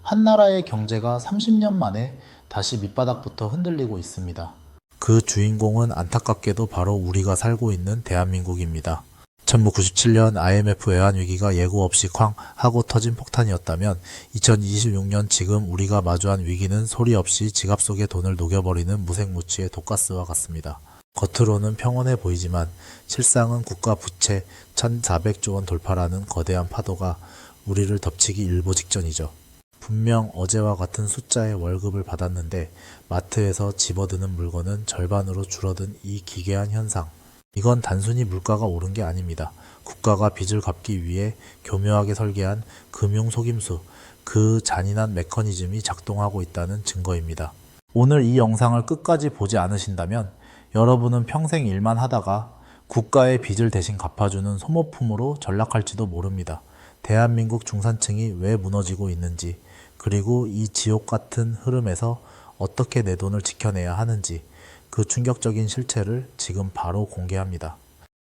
한 나라의 경제가 30년 만에 다시 밑바닥부터 흔들리고 있습니다. 그 주인공은 안타깝게도 바로 우리가 살고 있는 대한민국입니다. 1997년 IMF 외환위기가 예고 없이 쾅 하고 터진 폭탄이었다면 2026년 지금 우리가 마주한 위기는 소리 없이 지갑 속에 돈을 녹여버리는 무색무취의 독가스와 같습니다. 겉으로는 평온해 보이지만 실상은 국가 부채 1,400조 원 돌파라는 거대한 파도가 우리를 덮치기 일보 직전이죠. 분명 어제와 같은 숫자의 월급을 받았는데 마트에서 집어드는 물건은 절반으로 줄어든 이 기괴한 현상. 이건 단순히 물가가 오른 게 아닙니다. 국가가 빚을 갚기 위해 교묘하게 설계한 금융 속임수, 그 잔인한 메커니즘이 작동하고 있다는 증거입니다. 오늘 이 영상을 끝까지 보지 않으신다면 여러분은 평생 일만 하다가 국가의 빚을 대신 갚아주는 소모품으로 전락할지도 모릅니다. 대한민국 중산층이 왜 무너지고 있는지, 그리고 이 지옥 같은 흐름에서 어떻게 내 돈을 지켜내야 하는지, 그 충격적인 실체를 지금 바로 공개합니다.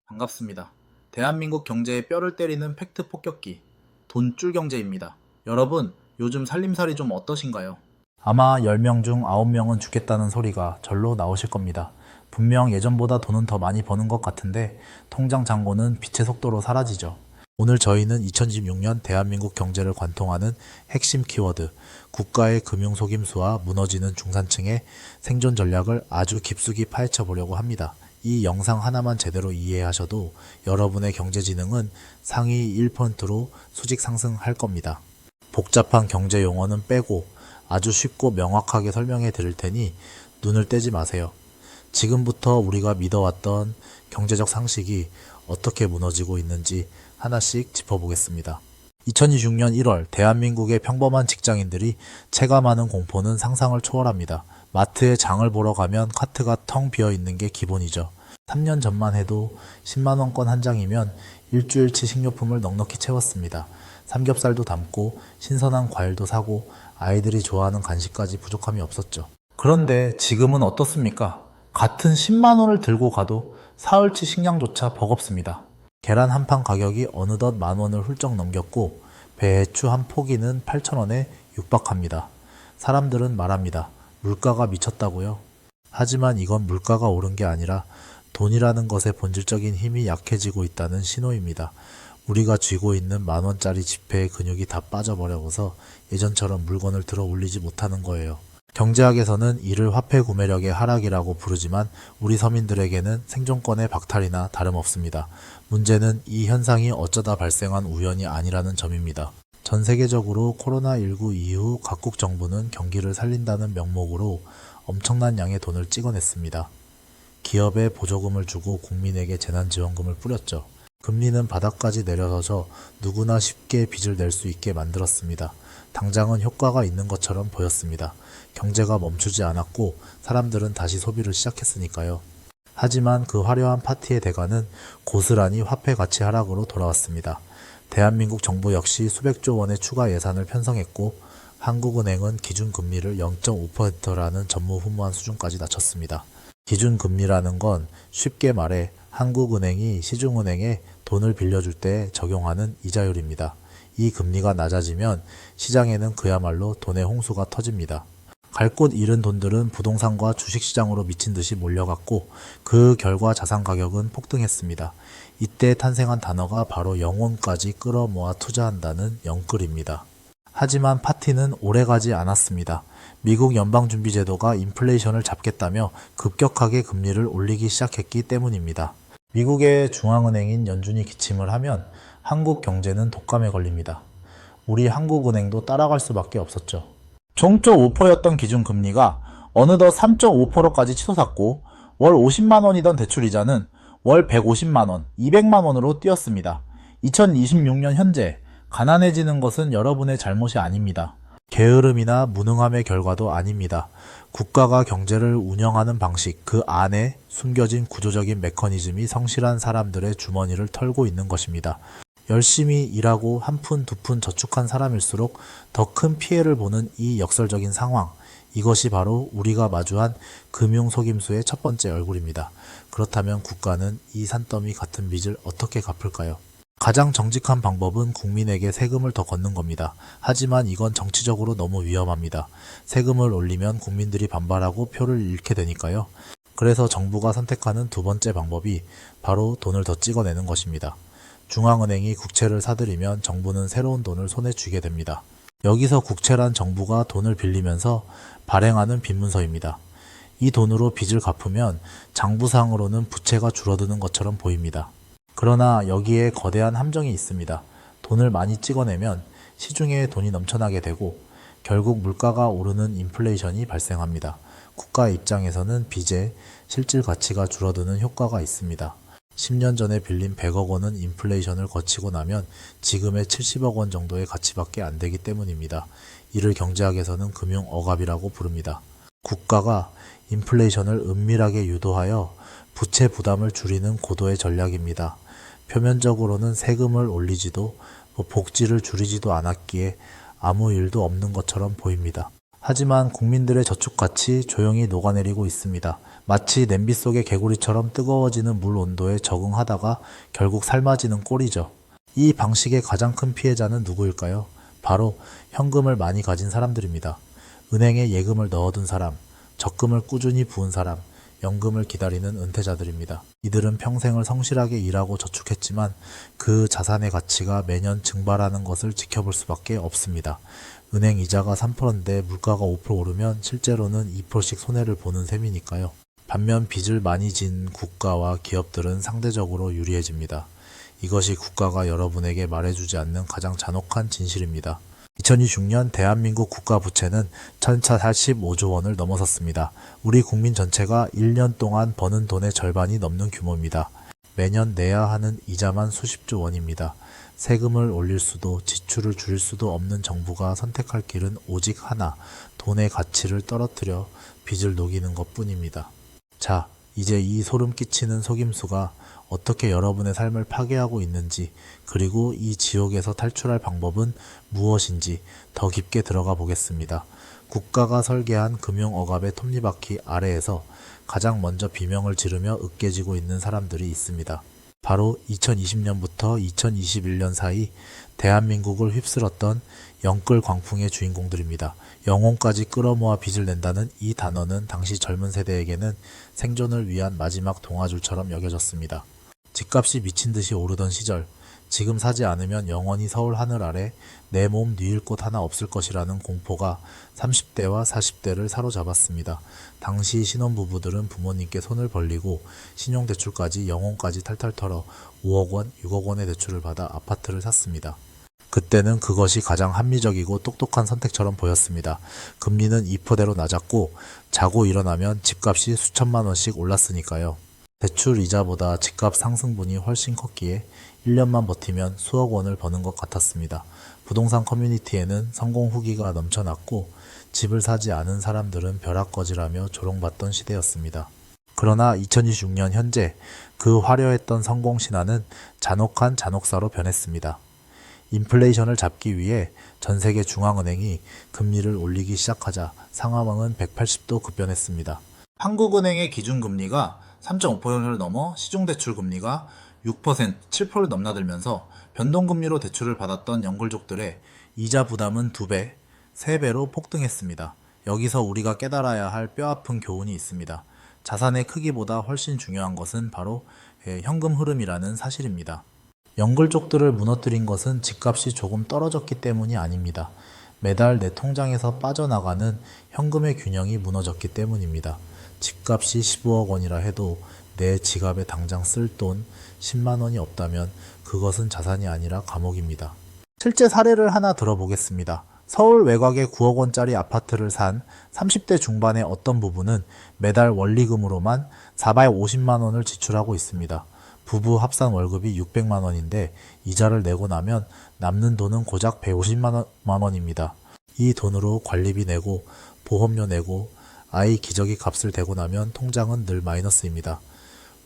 반갑습니다. 대한민국 경제에 뼈를 때리는 팩트 폭격기, 돈줄 경제입니다. 여러분, 요즘 살림살이 좀 어떠신가요? 아마 10명 중 9명은 죽겠다는 소리가 절로 나오실 겁니다. 분명 예전보다 돈은 더 많이 버는 것 같은데 통장 잔고는 빛의 속도로 사라지죠. 오늘 저희는 2026년 대한민국 경제를 관통하는 핵심 키워드, 국가의 금융 속임수와 무너지는 중산층의 생존 전략을 아주 깊숙이 파헤쳐 보려고 합니다. 이 영상 하나만 제대로 이해하셔도 여러분의 경제지능은 상위 1%로 수직 상승할 겁니다. 복잡한 경제 용어는 빼고 아주 쉽고 명확하게 설명해 드릴 테니 눈을 떼지 마세요. 지금부터 우리가 믿어왔던 경제적 상식이 어떻게 무너지고 있는지 하나씩 짚어보겠습니다. 2026년 1월 대한민국의 평범한 직장인들이 체감하는 공포는 상상을 초월합니다. 마트에 장을 보러 가면 카트가 텅 비어 있는 게 기본이죠. 3년 전만 해도 10만원권 한 장이면 일주일치 식료품을 넉넉히 채웠습니다. 삼겹살도 담고 신선한 과일도 사고 아이들이 좋아하는 간식까지 부족함이 없었죠. 그런데 지금은 어떻습니까? 같은 10만원을 들고 가도 사흘치 식량조차 버겁습니다. 계란 한 판 가격이 어느덧 만원을 훌쩍 넘겼고 배추 한 포기는 8,000원에 육박합니다. 사람들은 말합니다. 물가가 미쳤다고요? 하지만 이건 물가가 오른 게 아니라 돈이라는 것의 본질적인 힘이 약해지고 있다는 신호입니다. 우리가 쥐고 있는 만원짜리 지폐의 근육이 다 빠져버려서 예전처럼 물건을 들어 올리지 못하는 거예요. 경제학에서는 이를 화폐 구매력의 하락이라고 부르지만 우리 서민들에게는 생존권의 박탈이나 다름없습니다. 문제는 이 현상이 어쩌다 발생한 우연이 아니라는 점입니다. 전 세계적으로 코로나19 이후 각국 정부는 경기를 살린다는 명목으로 엄청난 양의 돈을 찍어냈습니다. 기업에 보조금을 주고 국민에게 재난지원금을 뿌렸죠. 금리는 바닥까지 내려서서 누구나 쉽게 빚을 낼 수 있게 만들었습니다. 당장은 효과가 있는 것처럼 보였습니다. 경제가 멈추지 않았고 사람들은 다시 소비를 시작했으니까요. 하지만 그 화려한 파티의 대가는 고스란히 화폐 가치 하락으로 돌아왔습니다. 대한민국 정부 역시 수백조 원의 추가 예산을 편성했고 한국은행은 기준금리를 0.5%라는 전무후무한 수준까지 낮췄습니다. 기준금리라는 건 쉽게 말해 한국은행이 시중은행에 돈을 빌려줄 때 적용하는 이자율입니다. 이 금리가 낮아지면 시장에는 그야말로 돈의 홍수가 터집니다. 갈 곳 잃은 돈들은 부동산과 주식시장으로 미친 듯이 몰려갔고 그 결과 자산 가격은 폭등했습니다. 이때 탄생한 단어가 바로 영혼까지 끌어모아 투자한다는 영끌입니다. 하지만 파티는 오래가지 않았습니다. 미국 연방준비제도가 인플레이션을 잡겠다며 급격하게 금리를 올리기 시작했기 때문입니다. 미국의 중앙은행인 연준이 기침을 하면 한국 경제는 독감에 걸립니다. 우리 한국은행도 따라갈 수밖에 없었죠. 종조 5%였던 기준금리가 어느덧 3.5%까지 치솟았고 월 50만원이던 대출이자는 월 150만원, 200만원으로 뛰었습니다. 2026년 현재 가난해지는 것은 여러분의 잘못이 아닙니다. 게으름이나 무능함의 결과도 아닙니다. 국가가 경제를 운영하는 방식, 그 안에 숨겨진 구조적인 메커니즘이 성실한 사람들의 주머니를 털고 있는 것입니다. 열심히 일하고 한 푼, 두 푼 저축한 사람일수록 더 큰 피해를 보는 이 역설적인 상황, 이것이 바로 우리가 마주한 금융 속임수의 첫 번째 얼굴입니다. 그렇다면 국가는 이 산더미 같은 빚을 어떻게 갚을까요? 가장 정직한 방법은 국민에게 세금을 더 걷는 겁니다. 하지만 이건 정치적으로 너무 위험합니다. 세금을 올리면 국민들이 반발하고 표를 잃게 되니까요. 그래서 정부가 선택하는 두 번째 방법이 바로 돈을 더 찍어내는 것입니다. 중앙은행이 국채를 사들이면 정부는 새로운 돈을 손에 쥐게 됩니다. 여기서 국채란 정부가 돈을 빌리면서 발행하는 빈문서입니다. 이 돈으로 빚을 갚으면 장부상으로는 부채가 줄어드는 것처럼 보입니다. 그러나 여기에 거대한 함정이 있습니다. 돈을 많이 찍어내면 시중에 돈이 넘쳐나게 되고 결국 물가가 오르는 인플레이션이 발생합니다. 국가 입장에서는 빚의 실질 가치가 줄어드는 효과가 있습니다. 10년 전에 빌린 100억 원은 인플레이션을 거치고 나면 지금의 70억 원 정도의 가치밖에 안 되기 때문입니다. 이를 경제학에서는 금융 억압이라고 부릅니다. 국가가 인플레이션을 은밀하게 유도하여 부채 부담을 줄이는 고도의 전략입니다. 표면적으로는 세금을 올리지도 복지를 줄이지도 않았기에 아무 일도 없는 것처럼 보입니다. 하지만 국민들의 저축같이 조용히 녹아내리고 있습니다. 마치 냄비 속의 개구리처럼 뜨거워지는 물 온도에 적응하다가 결국 삶아지는 꼴이죠. 이 방식의 가장 큰 피해자는 누구일까요? 바로 현금을 많이 가진 사람들입니다. 은행에 예금을 넣어둔 사람, 적금을 꾸준히 부은 사람, 연금을 기다리는 은퇴자들입니다. 이들은 평생을 성실하게 일하고 저축했지만 그 자산의 가치가 매년 증발하는 것을 지켜볼 수밖에 없습니다. 은행 이자가 3%인데 물가가 5% 오르면 실제로는 2%씩 손해를 보는 셈이니까요. 반면 빚을 많이 진 국가와 기업들은 상대적으로 유리해집니다. 이것이 국가가 여러분에게 말해주지 않는 가장 잔혹한 진실입니다. 2026년 대한민국 국가 부채는 1045조 원을 넘어섰습니다. 우리 국민 전체가 1년 동안 버는 돈의 절반이 넘는 규모입니다. 매년 내야 하는 이자만 수십조 원입니다. 세금을 올릴 수도 지출을 줄일 수도 없는 정부가 선택할 길은 오직 하나, 돈의 가치를 떨어뜨려 빚을 녹이는 것뿐입니다. 자, 이제 이 소름 끼치는 속임수가 어떻게 여러분의 삶을 파괴하고 있는지, 그리고 이 지옥에서 탈출할 방법은 무엇인지 더 깊게 들어가 보겠습니다. 국가가 설계한 금융 억압의 톱니바퀴 아래에서 가장 먼저 비명을 지르며 으깨지고 있는 사람들이 있습니다. 바로 2020년부터 2021년 사이 대한민국을 휩쓸었던 영끌 광풍의 주인공들입니다. 영혼까지 끌어모아 빚을 낸다는 이 단어는 당시 젊은 세대에게는 생존을 위한 마지막 동아줄처럼 여겨졌습니다. 집값이 미친 듯이 오르던 시절, 지금 사지 않으면 영원히 서울 하늘 아래 내 몸 뉘일 곳 하나 없을 것이라는 공포가 30대와 40대를 사로잡았습니다. 당시 신혼부부들은 부모님께 손을 벌리고 신용대출까지 영혼까지 탈탈 털어 5억 원, 6억 원의 대출을 받아 아파트를 샀습니다. 그때는 그것이 가장 합리적이고 똑똑한 선택처럼 보였습니다. 금리는 2%대로 낮았고 자고 일어나면 집값이 수천만 원씩 올랐으니까요. 대출 이자보다 집값 상승분이 훨씬 컸기에 1년만 버티면 수억 원을 버는 것 같았습니다. 부동산 커뮤니티에는 성공 후기가 넘쳐났고 집을 사지 않은 사람들은 벼락거지라며 조롱받던 시대였습니다. 그러나 2026년 현재 그 화려했던 성공 신화는 잔혹한 잔혹사로 변했습니다. 인플레이션을 잡기 위해 전 세계 중앙은행이 금리를 올리기 시작하자 상황은 180도 급변했습니다. 한국은행의 기준금리가 3.5%를 넘어 시중대출 금리가 6%, 7%를 넘나들면서 변동금리로 대출을 받았던 영끌족들의 이자 부담은 2배, 3배로 폭등했습니다. 여기서 우리가 깨달아야 할 뼈아픈 교훈이 있습니다. 자산의 크기보다 훨씬 중요한 것은 바로 현금 흐름이라는 사실입니다. 영끌족들을 무너뜨린 것은 집값이 조금 떨어졌기 때문이 아닙니다. 매달 내 통장에서 빠져나가는 현금의 균형이 무너졌기 때문입니다. 집값이 15억 원이라 해도 내 지갑에 당장 쓸 돈 10만 원이 없다면 그것은 자산이 아니라 감옥입니다. 실제 사례를 하나 들어보겠습니다. 서울 외곽에 9억 원짜리 아파트를 산 30대 중반의 어떤 부부는 매달 원리금으로만 450만 원을 지출하고 있습니다. 부부 합산 월급이 600만 원인데 이자를 내고 나면 남는 돈은 고작 150만 원입니다. 이 돈으로 관리비 내고 보험료 내고 아이 기저귀 값을 대고 나면 통장은 늘 마이너스입니다.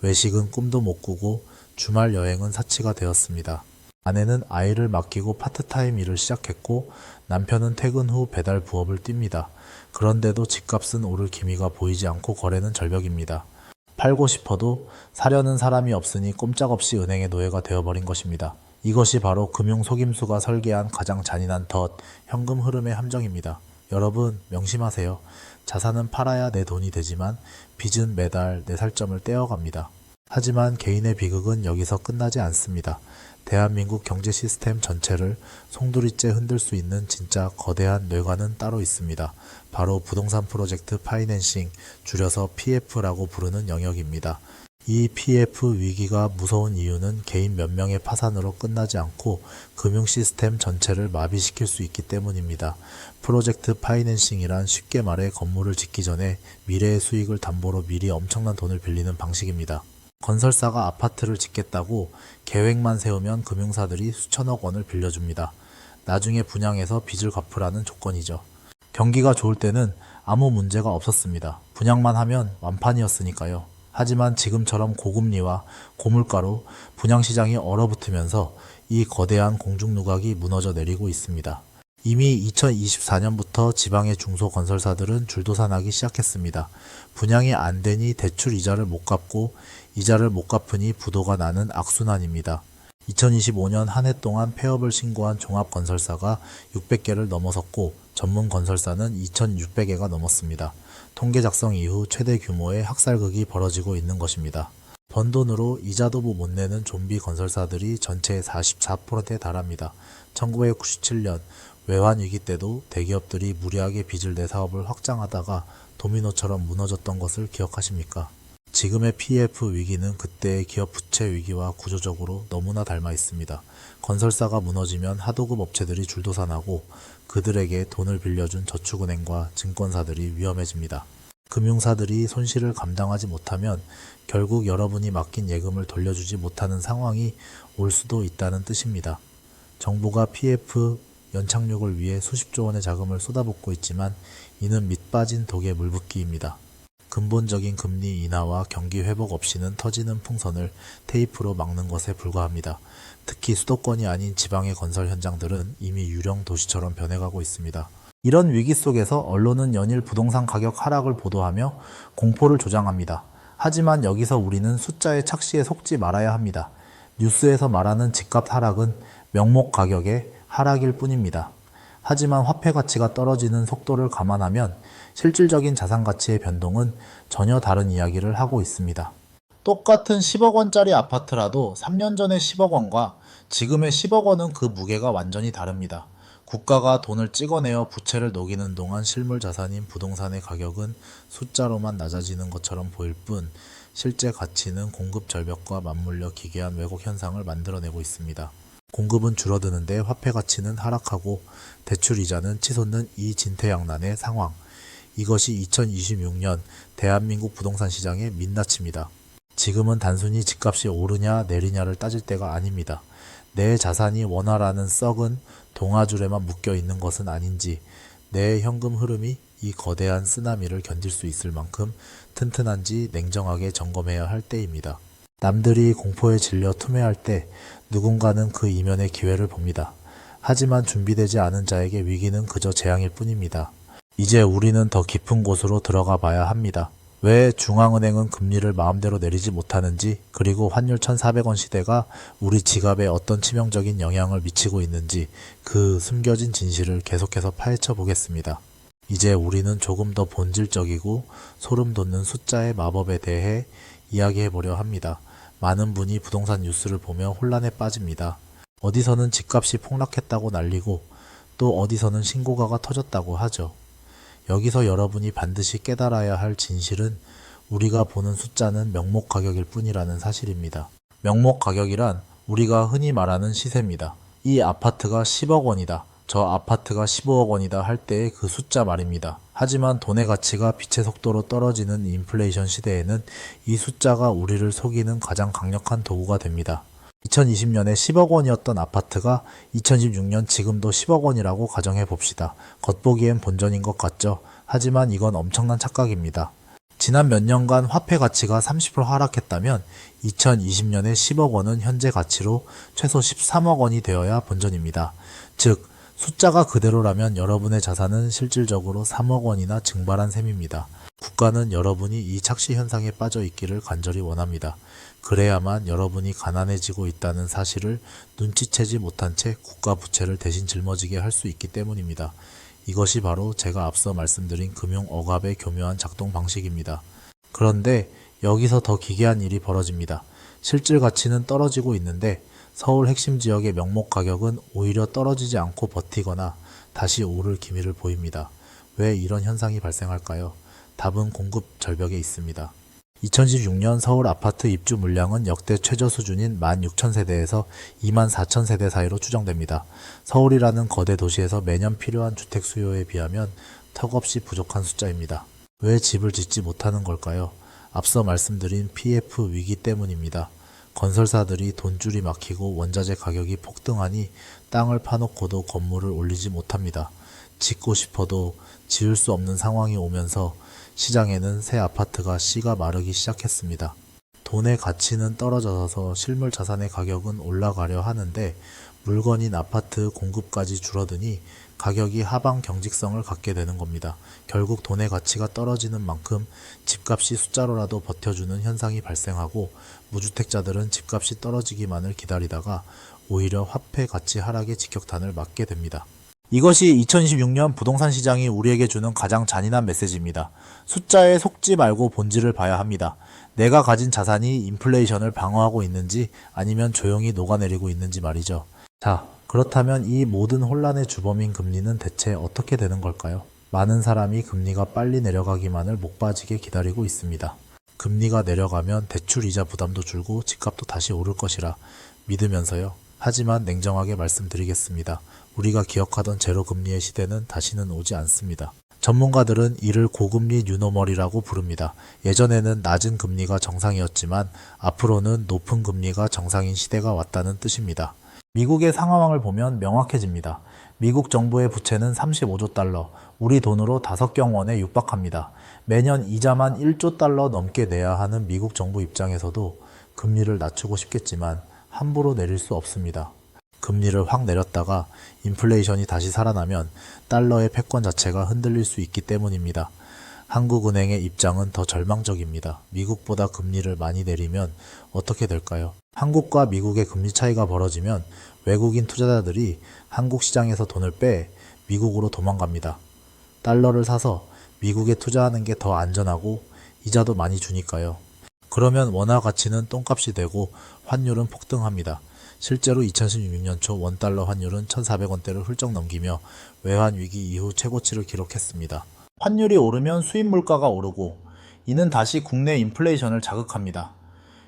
외식은 꿈도 못 꾸고 주말 여행은 사치가 되었습니다. 아내는 아이를 맡기고 파트타임 일을 시작했고 남편은 퇴근 후 배달 부업을 띱니다. 그런데도 집값은 오를 기미가 보이지 않고 거래는 절벽입니다. 팔고 싶어도 사려는 사람이 없으니 꼼짝없이 은행의 노예가 되어버린 것입니다. 이것이 바로 금융 속임수가 설계한 가장 잔인한 덫, 현금 흐름의 함정입니다. 여러분 명심하세요. 자산은 팔아야 내 돈이 되지만 빚은 매달 내 살점을 떼어갑니다. 하지만 개인의 비극은 여기서 끝나지 않습니다. 대한민국 경제 시스템 전체를 송두리째 흔들 수 있는 진짜 거대한 뇌관은 따로 있습니다. 바로 부동산 프로젝트 파이낸싱, 줄여서 PF라고 부르는 영역입니다. 이 PF 위기가 무서운 이유는 개인 몇 명의 파산으로 끝나지 않고 금융 시스템 전체를 마비시킬 수 있기 때문입니다. 프로젝트 파이낸싱이란 쉽게 말해 건물을 짓기 전에 미래의 수익을 담보로 미리 엄청난 돈을 빌리는 방식입니다. 건설사가 아파트를 짓겠다고 계획만 세우면 금융사들이 수천억 원을 빌려줍니다. 나중에 분양해서 빚을 갚으라는 조건이죠. 경기가 좋을 때는 아무 문제가 없었습니다. 분양만 하면 완판이었으니까요. 하지만 지금처럼 고금리와 고물가로 분양시장이 얼어붙으면서 이 거대한 공중누각이 무너져 내리고 있습니다. 이미 2024년부터 지방의 중소건설사들은 줄도산하기 시작했습니다. 분양이 안 되니 대출 이자를 못 갚고 이자를 못 갚으니 부도가 나는 악순환입니다. 2025년 한 해 동안 폐업을 신고한 종합건설사가 600개를 넘어섰고 전문 건설사는 2,600개가 넘었습니다. 통계 작성 이후 최대 규모의 학살극이 벌어지고 있는 것입니다. 번 돈으로 이자도 못 내는 좀비 건설사들이 전체의 44%에 달합니다. 1997년 외환위기 때도 대기업들이 무리하게 빚을 내 사업을 확장하다가 도미노처럼 무너졌던 것을 기억하십니까? 지금의 PF 위기는 그때의 기업 부채 위기와 구조적으로 너무나 닮아 있습니다. 건설사가 무너지면 하도급 업체들이 줄도산하고 그들에게 돈을 빌려준 저축은행과 증권사들이 위험해집니다. 금융사들이 손실을 감당하지 못하면 결국 여러분이 맡긴 예금을 돌려주지 못하는 상황이 올 수도 있다는 뜻입니다. 정부가 PF 연착륙을 위해 수십조 원의 자금을 쏟아붓고 있지만 이는 밑빠진 독에 물붓기입니다. 근본적인 금리 인하와 경기 회복 없이는 터지는 풍선을 테이프로 막는 것에 불과합니다. 특히 수도권이 아닌 지방의 건설 현장들은 이미 유령 도시처럼 변해가고 있습니다. 이런 위기 속에서 언론은 연일 부동산 가격 하락을 보도하며 공포를 조장합니다. 하지만 여기서 우리는 숫자의 착시에 속지 말아야 합니다. 뉴스에서 말하는 집값 하락은 명목 가격의 하락일 뿐입니다. 하지만 화폐 가치가 떨어지는 속도를 감안하면 실질적인 자산 가치의 변동은 전혀 다른 이야기를 하고 있습니다. 똑같은 10억 원짜리 아파트라도 3년 전의 10억 원과 지금의 10억 원은 그 무게가 완전히 다릅니다. 국가가 돈을 찍어내어 부채를 녹이는 동안 실물 자산인 부동산의 가격은 숫자로만 낮아지는 것처럼 보일 뿐 실제 가치는 공급 절벽과 맞물려 기괴한 왜곡 현상을 만들어내고 있습니다. 공급은 줄어드는데 화폐 가치는 하락하고 대출 이자는 치솟는 이 진퇴양난의 상황. 이것이 2026년 대한민국 부동산 시장의 민낯입니다. 지금은 단순히 집값이 오르냐 내리냐를 따질 때가 아닙니다. 내 자산이 원화라는 썩은 동아줄에만 묶여 있는 것은 아닌지, 내 현금 흐름이 이 거대한 쓰나미를 견딜 수 있을 만큼 튼튼한지 냉정하게 점검해야 할 때입니다. 남들이 공포에 질려 투매할 때 누군가는 그 이면의 기회를 봅니다. 하지만 준비되지 않은 자에게 위기는 그저 재앙일 뿐입니다. 이제 우리는 더 깊은 곳으로 들어가 봐야 합니다. 왜 중앙은행은 금리를 마음대로 내리지 못하는지, 그리고 환율 1,400원 시대가 우리 지갑에 어떤 치명적인 영향을 미치고 있는지 그 숨겨진 진실을 계속해서 파헤쳐 보겠습니다. 이제 우리는 조금 더 본질적이고 소름 돋는 숫자의 마법에 대해 이야기해 보려 합니다. 많은 분이 부동산 뉴스를 보며 혼란에 빠집니다. 어디서는 집값이 폭락했다고 난리고 또 어디서는 신고가가 터졌다고 하죠. 여기서 여러분이 반드시 깨달아야 할 진실은 우리가 보는 숫자는 명목 가격일 뿐이라는 사실입니다. 명목 가격이란 우리가 흔히 말하는 시세입니다. 이 아파트가 10억 원이다. 저 아파트가 15억 원이다 할 때의 그 숫자 말입니다. 하지만 돈의 가치가 빛의 속도로 떨어지는 인플레이션 시대에는 이 숫자가 우리를 속이는 가장 강력한 도구가 됩니다. 2020년에 10억 원이었던 아파트가 2016년 지금도 10억 원이라고 가정해 봅시다. 겉보기엔 본전인 것 같죠? 하지만 이건 엄청난 착각입니다. 지난 몇 년간 화폐 가치가 30% 하락했다면 2020년에 10억 원은 현재 가치로 최소 13억 원이 되어야 본전입니다. 즉, 숫자가 그대로라면 여러분의 자산은 실질적으로 3억 원이나 증발한 셈입니다. 국가는 여러분이 이 착시 현상에 빠져 있기를 간절히 원합니다. 그래야만 여러분이 가난해지고 있다는 사실을 눈치채지 못한 채 국가 부채를 대신 짊어지게 할 수 있기 때문입니다. 이것이 바로 제가 앞서 말씀드린 금융 억압의 교묘한 작동 방식입니다. 그런데 여기서 더 기괴한 일이 벌어집니다. 실질 가치는 떨어지고 있는데 서울 핵심 지역의 명목 가격은 오히려 떨어지지 않고 버티거나 다시 오를 기미를 보입니다. 왜 이런 현상이 발생할까요? 답은 공급 절벽에 있습니다. 2016년 서울 아파트 입주 물량은 역대 최저 수준인 16,000세대에서 24,000세대 사이로 추정됩니다. 서울이라는 거대 도시에서 매년 필요한 주택 수요에 비하면 턱없이 부족한 숫자입니다. 왜 집을 짓지 못하는 걸까요? 앞서 말씀드린 PF 위기 때문입니다. 건설사들이 돈줄이 막히고 원자재 가격이 폭등하니 땅을 파놓고도 건물을 올리지 못합니다. 짓고 싶어도 지을 수 없는 상황이 오면서 시장에는 새 아파트가 씨가 마르기 시작했습니다. 돈의 가치는 떨어져서 실물 자산의 가격은 올라가려 하는데 물건인 아파트 공급까지 줄어드니 가격이 하방 경직성을 갖게 되는 겁니다. 결국 돈의 가치가 떨어지는 만큼 집값이 숫자로라도 버텨주는 현상이 발생하고 무주택자들은 집값이 떨어지기만을 기다리다가 오히려 화폐 가치 하락의 직격탄을 맞게 됩니다. 이것이 2026년 부동산 시장이 우리에게 주는 가장 잔인한 메시지입니다. 숫자에 속지 말고 본질을 봐야 합니다. 내가 가진 자산이 인플레이션을 방어하고 있는지 아니면 조용히 녹아내리고 있는지 말이죠. 자, 그렇다면 이 모든 혼란의 주범인 금리는 대체 어떻게 되는 걸까요? 많은 사람이 금리가 빨리 내려가기만을 목 빠지게 기다리고 있습니다. 금리가 내려가면 대출 이자 부담도 줄고 집값도 다시 오를 것이라 믿으면서요. 하지만 냉정하게 말씀드리겠습니다. 우리가 기억하던 제로금리의 시대는 다시는 오지 않습니다. 전문가들은 이를 고금리 뉴노멀이라고 부릅니다. 예전에는 낮은 금리가 정상이었지만 앞으로는 높은 금리가 정상인 시대가 왔다는 뜻입니다. 미국의 상황을 보면 명확해집니다. 미국 정부의 부채는 35조 달러, 우리 돈으로 5경 원에 육박합니다. 매년 이자만 1조 달러 넘게 내야 하는 미국 정부 입장에서도 금리를 낮추고 싶겠지만 함부로 내릴 수 없습니다. 금리를 확 내렸다가 인플레이션이 다시 살아나면 달러의 패권 자체가 흔들릴 수 있기 때문입니다. 한국은행의 입장은 더 절망적입니다. 미국보다 금리를 많이 내리면 어떻게 될까요? 한국과 미국의 금리 차이가 벌어지면 외국인 투자자들이 한국 시장에서 돈을 빼 미국으로 도망갑니다. 달러를 사서 미국에 투자하는 게 더 안전하고 이자도 많이 주니까요. 그러면 원화 가치는 똥값이 되고 환율은 폭등합니다. 실제로 2016년 초 원달러 환율은 1,400원대를 훌쩍 넘기며 외환 위기 이후 최고치를 기록했습니다. 환율이 오르면 수입 물가가 오르고 이는 다시 국내 인플레이션을 자극합니다.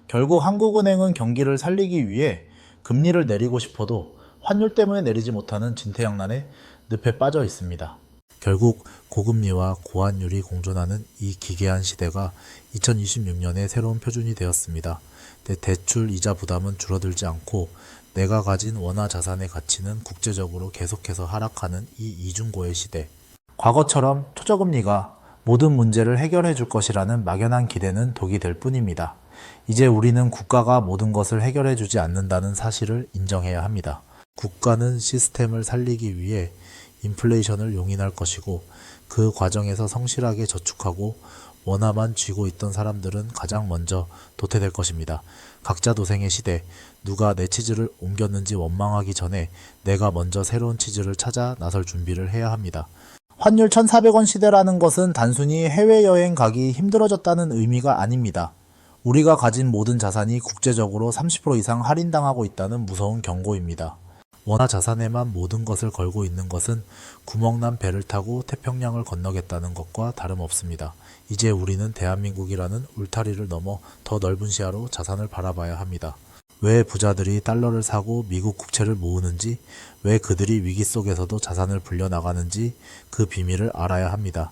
결국 한국은행은 경기를 살리기 위해 금리를 내리고 싶어도 환율 때문에 내리지 못하는 진퇴양난에 늪에 빠져 있습니다. 결국 고금리와 고환율이 공존하는 이 기괴한 시대가 2026년의 새로운 표준이 되었습니다. 대출 이자 부담은 줄어들지 않고 내가 가진 원화 자산의 가치는 국제적으로 계속해서 하락하는 이 이중고의 시대. 과거처럼 초저금리가 모든 문제를 해결해 줄 것이라는 막연한 기대는 독이 될 뿐입니다. 이제 우리는 국가가 모든 것을 해결해 주지 않는다는 사실을 인정해야 합니다. 국가는 시스템을 살리기 위해 인플레이션을 용인할 것이고 그 과정에서 성실하게 저축하고 원화만 쥐고 있던 사람들은 가장 먼저 도태될 것입니다. 각자 도생의 시대, 누가 내 치즈를 옮겼는지 원망하기 전에 내가 먼저 새로운 치즈를 찾아 나설 준비를 해야 합니다. 환율 1,400원 시대라는 것은 단순히 해외여행 가기 힘들어졌다는 의미가 아닙니다. 우리가 가진 모든 자산이 국제적으로 30% 이상 할인당하고 있다는 무서운 경고입니다. 원화 자산에만 모든 것을 걸고 있는 것은 구멍난 배를 타고 태평양을 건너겠다는 것과 다름없습니다. 이제 우리는 대한민국이라는 울타리를 넘어 더 넓은 시야로 자산을 바라봐야 합니다. 왜 부자들이 달러를 사고 미국 국채를 모으는지, 왜 그들이 위기 속에서도 자산을 불려나가는지 그 비밀을 알아야 합니다.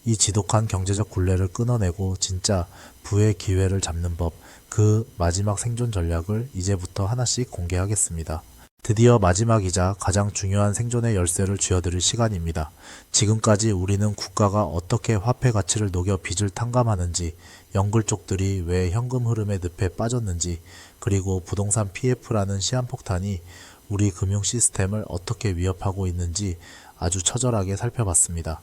이 지독한 경제적 굴레를 끊어내고 진짜 부의 기회를 잡는 법, 그 마지막 생존 전략을 이제부터 하나씩 공개하겠습니다. 드디어 마지막이자 가장 중요한 생존의 열쇠를 쥐어드릴 시간입니다. 지금까지 우리는 국가가 어떻게 화폐 가치를 녹여 빚을 탕감하는지, 영글족들이 왜 현금 흐름의 늪에 빠졌는지, 그리고 부동산 PF라는 시한폭탄이 우리 금융 시스템을 어떻게 위협하고 있는지 아주 처절하게 살펴봤습니다.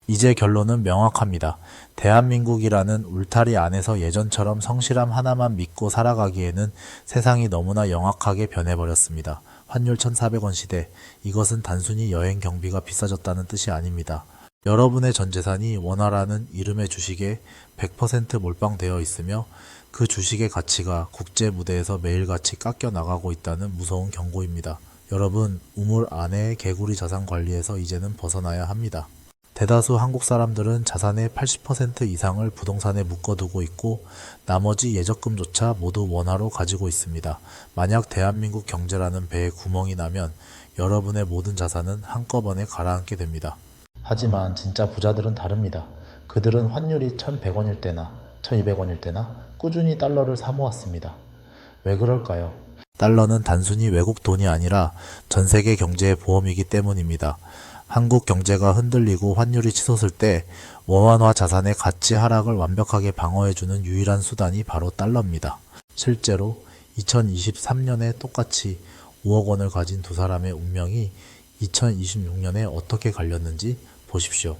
이제 결론은 명확합니다. 대한민국이라는 울타리 안에서 예전처럼 성실함 하나만 믿고 살아가기에는 세상이 너무나 영악하게 변해버렸습니다. 환율 1,400원 시대, 이것은 단순히 여행 경비가 비싸졌다는 뜻이 아닙니다. 여러분의 전 재산이 원화라는 이름의 주식에 100% 몰빵되어 있으며 그 주식의 가치가 국제 무대에서 매일같이 깎여 나가고 있다는 무서운 경고입니다. 여러분, 우물 안의 개구리 자산 관리에서 이제는 벗어나야 합니다. 대다수 한국 사람들은 자산의 80% 이상을 부동산에 묶어두고 있고 나머지 예적금조차 모두 원화로 가지고 있습니다. 만약 대한민국 경제라는 배에 구멍이 나면 여러분의 모든 자산은 한꺼번에 가라앉게 됩니다. 하지만 진짜 부자들은 다릅니다. 그들은 환율이 1,100원일 때나 1,200원일 때나 꾸준히 달러를 사모았습니다. 왜 그럴까요? 달러는 단순히 외국 돈이 아니라 전 세계 경제의 보험이기 때문입니다. 한국 경제가 흔들리고 환율이 치솟을 때 원화 자산의 가치 하락을 완벽하게 방어해주는 유일한 수단이 바로 달러입니다. 실제로 2023년에 똑같이 5억 원을 가진 두 사람의 운명이 2026년에 어떻게 갈렸는지 보십시오.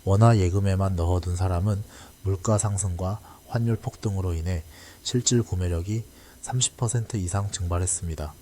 원화 예금에만 넣어둔 사람은 물가 상승과 환율 폭등으로 인해 실질 구매력이 30% 이상 증발했습니다.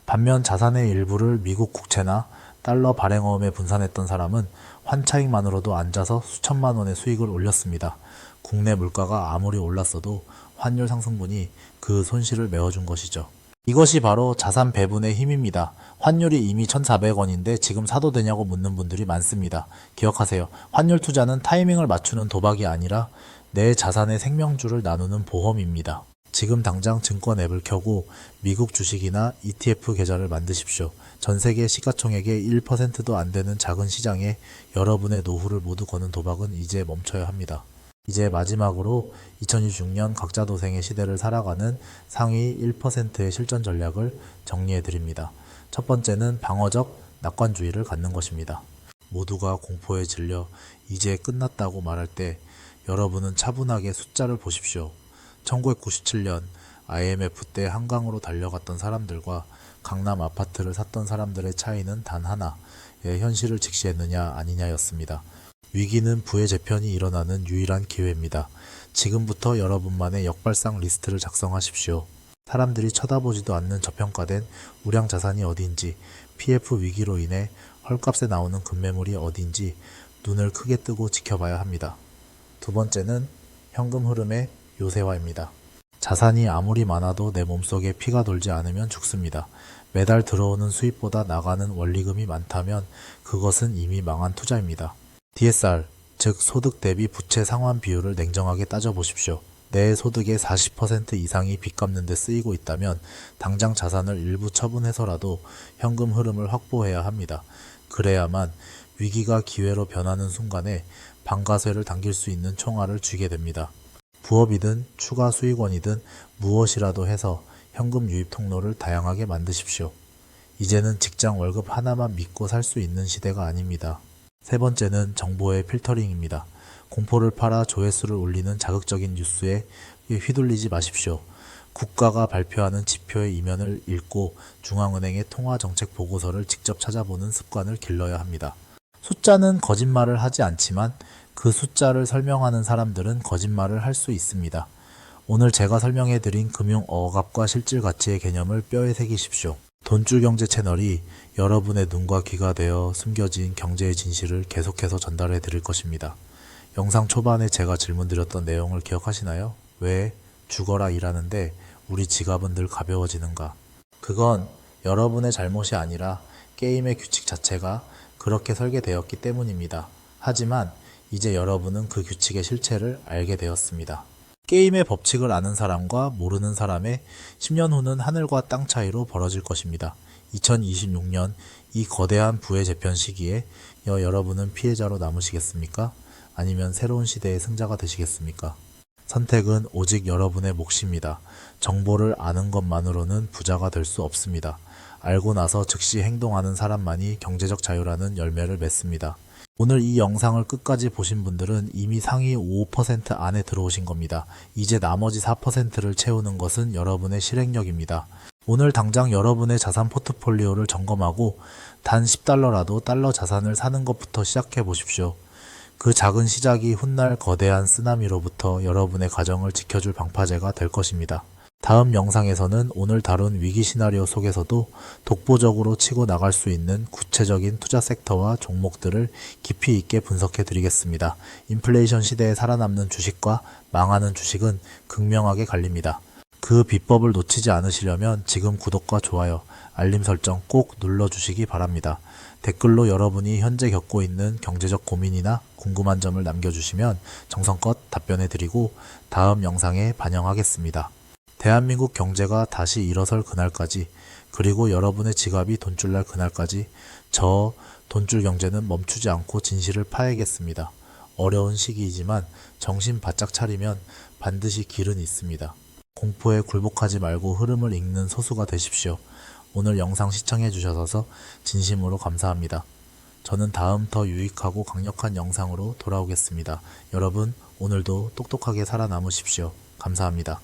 반면 자산의 일부를 미국 국채나 달러 발행어음에 분산했던 사람은 환차익만으로도 앉아서 수천만 원의 수익을 올렸습니다. 국내 물가가 아무리 올랐어도 환율 상승분이 그 손실을 메워준 것이죠. 이것이 바로 자산 배분의 힘입니다. 환율이 이미 1,400원인데 지금 사도 되냐고 묻는 분들이 많습니다. 기억하세요. 환율 투자는 타이밍을 맞추는 도박이 아니라 내 자산의 생명줄을 나누는 보험입니다. 지금 당장 증권 앱을 켜고 미국 주식이나 ETF 계좌를 만드십시오. 전 세계 시가총액의 1%도 안 되는 작은 시장에 여러분의 노후를 모두 거는 도박은 이제 멈춰야 합니다. 이제 마지막으로 2026년 각자 도생의 시대를 살아가는 상위 1%의 실전 전략을 정리해 드립니다. 첫 번째는 방어적 낙관주의를 갖는 것입니다. 모두가 공포에 질려 이제 끝났다고 말할 때 여러분은 차분하게 숫자를 보십시오. 1997년 IMF 때 한강으로 달려갔던 사람들과 강남 아파트를 샀던 사람들의 차이는 단 하나의 현실을 직시했느냐 아니냐였습니다. 위기는 부의 재편이 일어나는 유일한 기회입니다. 지금부터 여러분만의 역발상 리스트를 작성하십시오. 사람들이 쳐다보지도 않는 저평가된 우량 자산이 어딘지, PF 위기로 인해 헐값에 나오는 급매물이 어딘지 눈을 크게 뜨고 지켜봐야 합니다. 두 번째는 현금 흐름의 요새화입니다. 자산이 아무리 많아도 내 몸속에 피가 돌지 않으면 죽습니다. 매달 들어오는 수입보다 나가는 원리금이 많다면 그것은 이미 망한 투자입니다. DSR, 즉 소득 대비 부채 상환 비율을 냉정하게 따져보십시오. 내 소득의 40% 이상이 빚 갚는 데 쓰이고 있다면 당장 자산을 일부 처분해서라도 현금 흐름을 확보해야 합니다. 그래야만 위기가 기회로 변하는 순간에 방가쇠를 당길 수 있는 총알을 쥐게 됩니다. 부업이든 추가 수익원이든 무엇이라도 해서 현금 유입 통로를 다양하게 만드십시오. 이제는 직장 월급 하나만 믿고 살 수 있는 시대가 아닙니다. 세 번째는 정보의 필터링입니다. 공포를 팔아 조회수를 올리는 자극적인 뉴스에 휘둘리지 마십시오. 국가가 발표하는 지표의 이면을 읽고 중앙은행의 통화정책 보고서를 직접 찾아보는 습관을 길러야 합니다. 숫자는 거짓말을 하지 않지만 그 숫자를 설명하는 사람들은 거짓말을 할 수 있습니다. 오늘 제가 설명해드린 금융 억압과 실질 가치의 개념을 뼈에 새기십시오. 돈줄경제 채널이 여러분의 눈과 귀가 되어 숨겨진 경제의 진실을 계속해서 전달해 드릴 것입니다. 영상 초반에 제가 질문드렸던 내용을 기억하시나요? 왜 죽어라 일하는데 우리 지갑은 늘 가벼워지는가? 그건 여러분의 잘못이 아니라 게임의 규칙 자체가 그렇게 설계되었기 때문입니다. 하지만 이제 여러분은 그 규칙의 실체를 알게 되었습니다. 게임의 법칙을 아는 사람과 모르는 사람의 10년 후는 하늘과 땅 차이로 벌어질 것입니다. 2026년 이 거대한 부의 재편 시기에 여러분은 피해자로 남으시겠습니까? 아니면 새로운 시대의 승자가 되시겠습니까? 선택은 오직 여러분의 몫입니다. 정보를 아는 것만으로는 부자가 될 수 없습니다. 알고 나서 즉시 행동하는 사람만이 경제적 자유라는 열매를 맺습니다. 오늘 이 영상을 끝까지 보신 분들은 이미 상위 5% 안에 들어오신 겁니다. 이제 나머지 4%를 채우는 것은 여러분의 실행력입니다. 오늘 당장 여러분의 자산 포트폴리오를 점검하고 단 $10라도 달러 자산을 사는 것부터 시작해 보십시오. 그 작은 시작이 훗날 거대한 쓰나미로부터 여러분의 가정을 지켜줄 방파제가 될 것입니다. 다음 영상에서는 오늘 다룬 위기 시나리오 속에서도 독보적으로 치고 나갈 수 있는 구체적인 투자 섹터와 종목들을 깊이 있게 분석해 드리겠습니다. 인플레이션 시대에 살아남는 주식과 망하는 주식은 극명하게 갈립니다. 그 비법을 놓치지 않으시려면 지금 구독과 좋아요, 알림 설정 꼭 눌러주시기 바랍니다. 댓글로 여러분이 현재 겪고 있는 경제적 고민이나 궁금한 점을 남겨주시면 정성껏 답변해 드리고 다음 영상에 반영하겠습니다. 대한민국 경제가 다시 일어설 그날까지, 그리고 여러분의 지갑이 돈줄 날 그날까지 저 돈줄 경제는 멈추지 않고 진실을 파야겠습니다. 어려운 시기이지만 정신 바짝 차리면 반드시 길은 있습니다. 공포에 굴복하지 말고 흐름을 읽는 소수가 되십시오. 오늘 영상 시청해 주셔서 진심으로 감사합니다. 저는 다음 더 유익하고 강력한 영상으로 돌아오겠습니다. 여러분, 오늘도 똑똑하게 살아남으십시오. 감사합니다.